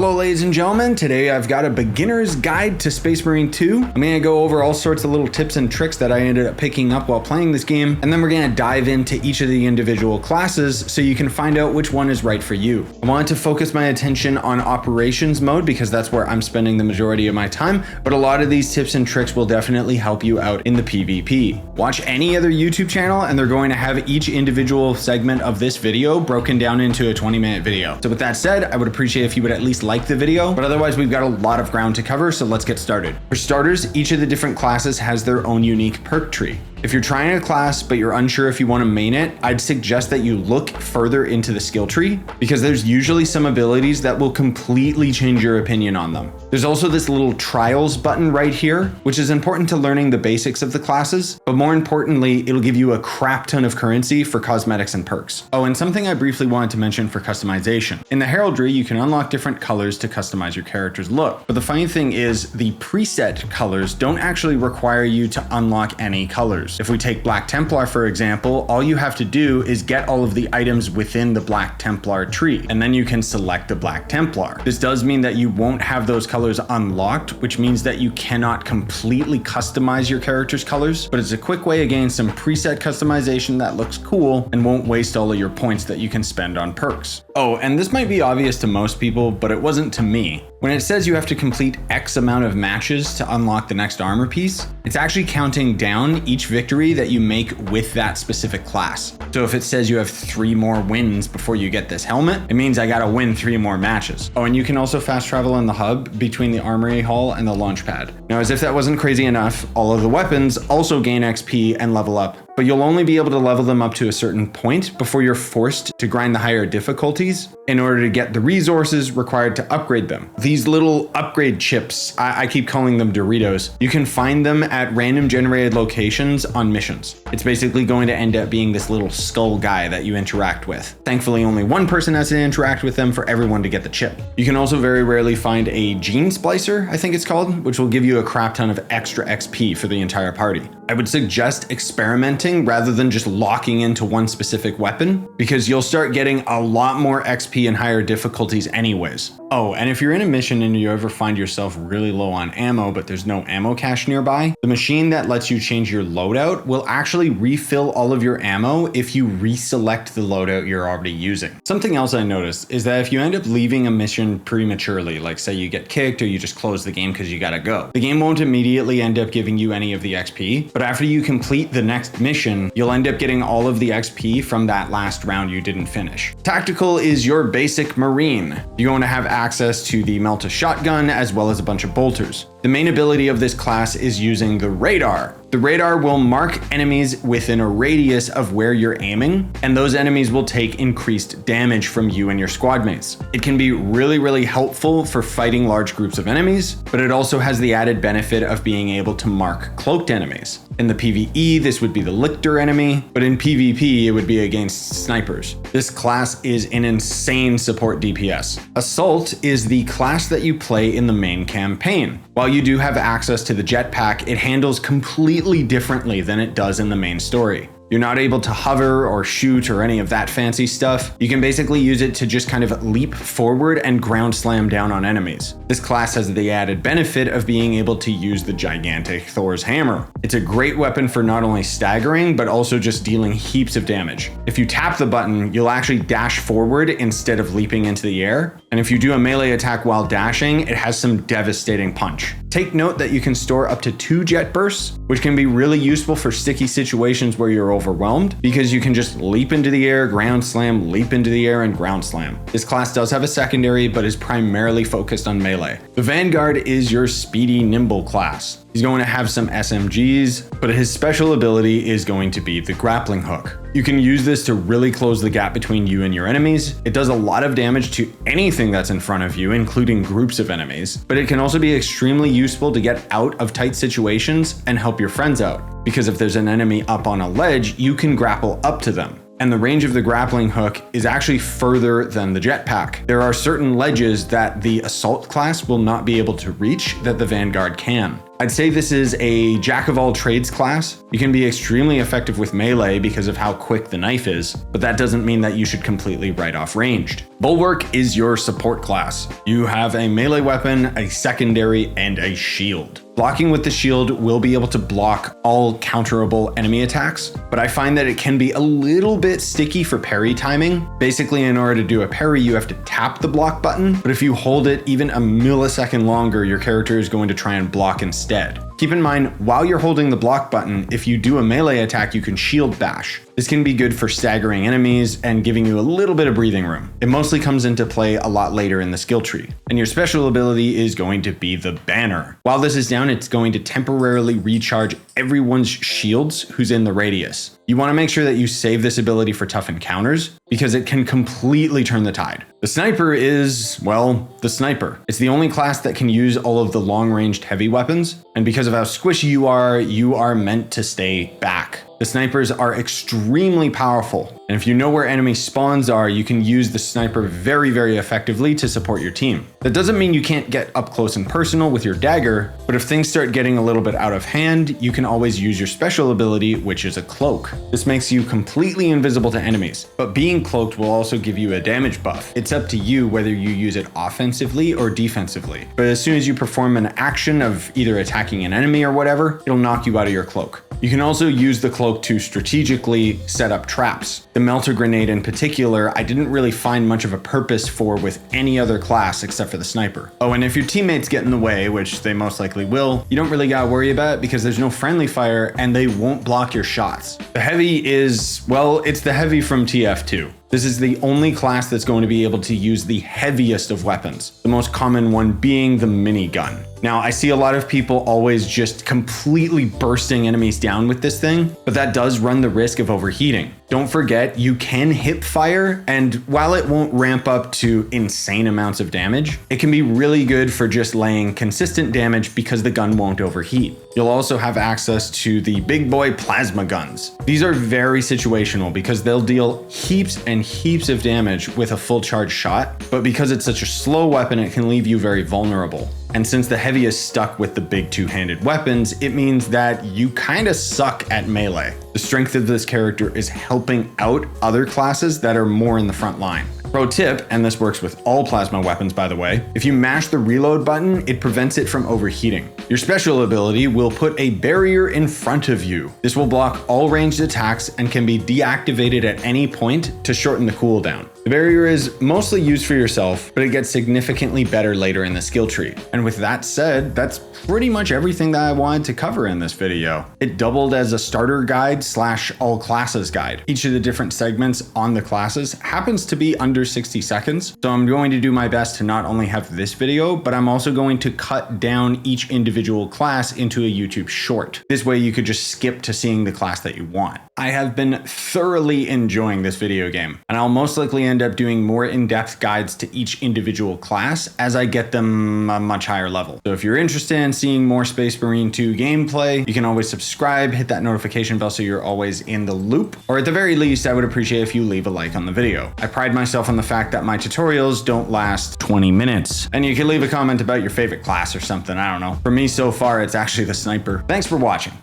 Hello ladies and gentlemen, today I've got a beginner's guide to Space Marine 2. I'm gonna go over all sorts of little tips and tricks that I ended up picking up while playing this game, and then we're gonna dive into each of the individual classes so you can find out which one is right for you. I wanted to focus my attention on operations mode because that's where I'm spending the majority of my time, but a lot of these tips and tricks will definitely help you out in the PvP. Watch any other YouTube channel and they're going to have each individual segment of this video broken down into a 20-minute video. So with that said, I would appreciate if you would at least like the video, but otherwise we've got a lot of ground to cover, so let's get started. For starters, each of the different classes has their own unique perk tree. If you're trying a class but you're unsure if you want to main it, I'd suggest that you look further into the skill tree because there's usually some abilities that will completely change your opinion on them. There's also this little trials button right here, which is important to learning the basics of the classes, but more importantly, it'll give you a crap ton of currency for cosmetics and perks. Oh, and something I briefly wanted to mention for customization. In the heraldry, you can unlock different colors to customize your character's look. But the funny thing is the preset colors don't actually require you to unlock any colors. If we take Black Templar, for example, all you have to do is get all of the items within the Black Templar tree, and then you can select the Black Templar. This does mean that you won't have those colors unlocked, which means that you cannot completely customize your character's colors, but it's a quick way again, some preset customization that looks cool and won't waste all of your points that you can spend on perks. Oh, and this might be obvious to most people, but it wasn't to me. When it says you have to complete X amount of matches to unlock the next armor piece, it's actually counting down each victory that you make with that specific class. So if it says you have 3 more wins before you get this helmet, it means I gotta win 3 more matches. Oh, and you can also fast travel in the hub between the Armoury Hall and the launch pad. Now, as if that wasn't crazy enough, all of the weapons also gain XP and level up, but you'll only be able to level them up to a certain point before you're forced to grind the higher difficulties in order to get the resources required to upgrade them. These little upgrade chips, I keep calling them Doritos, you can find them at random generated locations on missions. It's basically going to end up being this little skull guy that you interact with. Thankfully, only one person has to interact with them for everyone to get the chip. You can also very rarely find a gene splicer, I think it's called, which will give you a crap ton of extra XP for the entire party. I would suggest experimenting rather than just locking into one specific weapon, because you'll start getting a lot more XP and higher difficulties anyways. Oh, and if you're in a mission and you ever find yourself really low on ammo, but there's no ammo cache nearby, the machine that lets you change your loadout will actually refill all of your ammo if you reselect the loadout you're already using. Something else I noticed is that if you end up leaving a mission prematurely, like say you get kicked or you just close the game because you gotta go, the game won't immediately end up giving you any of the XP, but after you complete the next mission, you'll end up getting all of the XP from that last round you didn't finish. Tactical is your basic Marine. You're going to have access to the Melta shotgun as well as a bunch of bolters. The main ability of this class is using the radar. The radar will mark enemies within a radius of where you're aiming, and those enemies will take increased damage from you and your squad mates. It can be really helpful for fighting large groups of enemies, but it also has the added benefit of being able to mark cloaked enemies. In the PvE, this would be the Lictor enemy, but in PvP, it would be against snipers. This class is an insane support DPS. Assault is the class that you play in the main campaign. While you do have access to the jetpack, it handles completely differently than it does in the main story. You're not able to hover or shoot or any of that fancy stuff. You can basically use it to just kind of leap forward and ground slam down on enemies. This class has the added benefit of being able to use the gigantic Thor's hammer. It's a great weapon for not only staggering, but also just dealing heaps of damage. If you tap the button, you'll actually dash forward instead of leaping into the air. And if you do a melee attack while dashing, it has some devastating punch. Take note that you can store up to 2 jet bursts, which can be really useful for sticky situations where you're overwhelmed, because you can just leap into the air, ground slam, leap into the air, and ground slam. This class does have a secondary, but is primarily focused on melee. The Vanguard is your speedy, nimble class. He's going to have some SMGs, but his special ability is going to be the grappling hook. You can use this to really close the gap between you and your enemies. It does a lot of damage to anything that's in front of you, including groups of enemies, but it can also be extremely useful to get out of tight situations and help your friends out, because if there's an enemy up on a ledge, you can grapple up to them. and the range of the grappling hook is actually further than the jetpack. There are certain ledges that the assault class will not be able to reach that the Vanguard can. I'd say this is a jack of all trades class. You can be extremely effective with melee because of how quick the knife is, but that doesn't mean that you should completely write off ranged. Bulwark is your support class. You have a melee weapon, a secondary, and a shield. Blocking with the shield will be able to block all counterable enemy attacks, but I find that it can be a little bit sticky for parry timing. Basically, in order to do a parry, you have to tap the block button, but if you hold it even a millisecond longer, your character is going to try and block instead. Keep in mind, while you're holding the block button, if you do a melee attack, you can shield bash. This can be good for staggering enemies and giving you a little bit of breathing room. It mostly comes into play a lot later in the skill tree. And your special ability is going to be the banner. While this is down, it's going to temporarily recharge everyone's shields who's in the radius. You want to make sure that you save this ability for tough encounters because it can completely turn the tide. The sniper is, well, the sniper. It's the only class that can use all of the long-ranged heavy weapons, and because of how squishy you are meant to stay back. The snipers are extremely powerful, and if you know where enemy spawns are, you can use the sniper very, very effectively to support your team. That doesn't mean you can't get up close and personal with your dagger, but if things start getting a little bit out of hand, you can always use your special ability, which is a cloak. This makes you completely invisible to enemies, but being cloaked will also give you a damage buff. It's up to you whether you use it offensively or defensively, but as soon as you perform an action of either attacking an enemy or whatever, it'll knock you out of your cloak. You can also use the cloak to strategically set up traps. The melter grenade in particular, I didn't really find much of a purpose for with any other class except for the sniper. Oh, and if your teammates get in the way, which they most likely will, you don't really gotta worry about it because there's no friendly fire and they won't block your shots. The heavy is, well, it's the heavy from TF2. This is the only class that's going to be able to use the heaviest of weapons, the most common one being the minigun. Now, I see a lot of people always just completely bursting enemies down with this thing, but that does run the risk of overheating. Don't forget, you can hip fire, and while it won't ramp up to insane amounts of damage, it can be really good for just laying consistent damage because the gun won't overheat. You'll also have access to the big boy plasma guns. These are very situational because they'll deal heaps and heaps of damage with a full charge shot, but because it's such a slow weapon, it can leave you very vulnerable. And since the heavy is stuck with the big two-handed weapons, it means that you kind of suck at melee. The strength of this character is helping out other classes that are more in the front line. Pro tip, and this works with all plasma weapons by the way, if you mash the reload button, it prevents it from overheating. Your special ability will put a barrier in front of you. This will block all ranged attacks and can be deactivated at any point to shorten the cooldown. The barrier is mostly used for yourself, but it gets significantly better later in the skill tree. And with that said, that's pretty much everything that I wanted to cover in this video. It doubled as a starter guide / all classes guide. Each of the different segments on the classes happens to be under 60 seconds. So I'm going to do my best to not only have this video, but I'm also going to cut down each individual class into a YouTube short. This way you could just skip to seeing the class that you want. I have been thoroughly enjoying this video game, and I'll most likely end up doing more in-depth guides to each individual class as I get them a much higher level. So if you're interested in seeing more Space Marine 2 gameplay, you can always subscribe, hit that notification bell so you're always in the loop, or at the very least, I would appreciate if you leave a like on the video. I pride myself on the fact that my tutorials don't last 20 minutes, and you can leave a comment about your favorite class or something, I don't know. For me so far, it's actually the sniper. Thanks for watching.